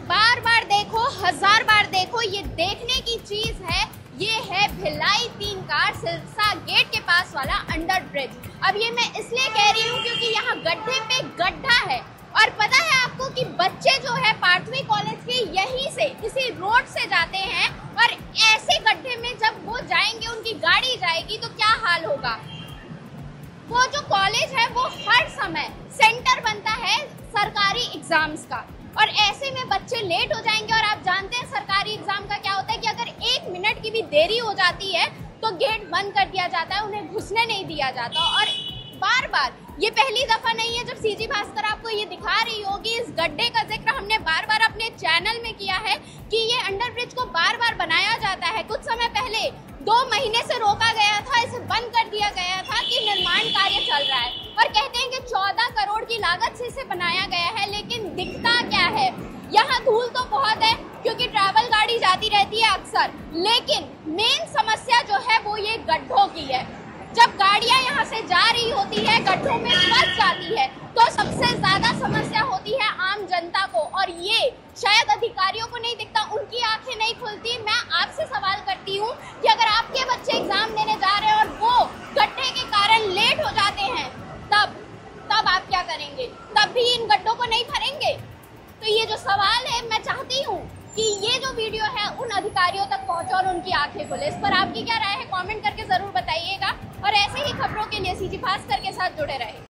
बार बार देखो, हजार बार देखो, ये देखने की चीज है। ये है भिलाई 3 कार सिरसा गेट के पास वाला अंडर ब्रिज। अब ये मैं इसलिए कह रही हूँ क्योंकि यहाँ गड्ढे पे गड्ढा है। और पता है आपको कि बच्चे जो है पार्थवी कॉलेज के यहीं से इसी रोड से जाते हैं, और ऐसे गड्ढे में जब वो जाएंगे, उनकी गाड़ी जाएगी तो क्या हाल होगा। वो जो कॉलेज है वो हर समय सेंटर बनता है सरकारी एग्जाम्स का, और ऐसे में बच्चे लेट हो जाएंगे। और आप जानते हैं सरकारी एग्जाम का क्या होता है कि अगर 1 मिनट की भी देरी हो जाती है तो गेट बंद कर दिया जाता है, उन्हें घुसने नहीं दिया जाता। और बार बार, ये पहली दफा नहीं है जब सीजी भास्कर आपको ये दिखा रही होगी। इस गड्ढे का जिक्र हमने बार बार अपने चैनल में किया है कि ये अंडर ब्रिज को बार बार बनाया जाता है। कुछ समय पहले 2 महीने से रोका गया था, इसे बंद कर दिया गया था कि निर्माण कार्य चल रहा है, और कहते हैं कि 14 करोड़ की लागत से इसे बनाया गया है। लेकिन दिखता क्या है, यहाँ धूल तो बहुत है क्योंकि ट्रैवल गाड़ी जाती रहती है अक्सर, लेकिन मेन समस्या जो है वो ये गड्ढों की है। जब गाड़ियां यहाँ से जा रही होती है, गड्ढों में फंस जाती है, तो सबसे ज्यादा समस्या होती है आम जनता को, और ये शायद अधिकारियों को नहीं दिखता, उनकी आंखें नहीं खुलती। मैं आपसे सवाल करती हूँ कि अगर आपके बच्चे एग्जाम देने जा रहे हैं और वो गड्ढे के कारण लेट हो जाते हैं, तब आप क्या करेंगे? तब भी इन गड्ढों को नहीं भरेंगे? तो ये जो सवाल है, मैं चाहती हूँ कि ये जो वीडियो है उन अधिकारियों तक पहुंचे और उनकी आंखें खुले। इस पर आपकी क्या राय है, कमेंट करके जरूर बताइएगा, और ऐसे ही खबरों के लिए सीजी भास्कर के साथ जुड़े रहे।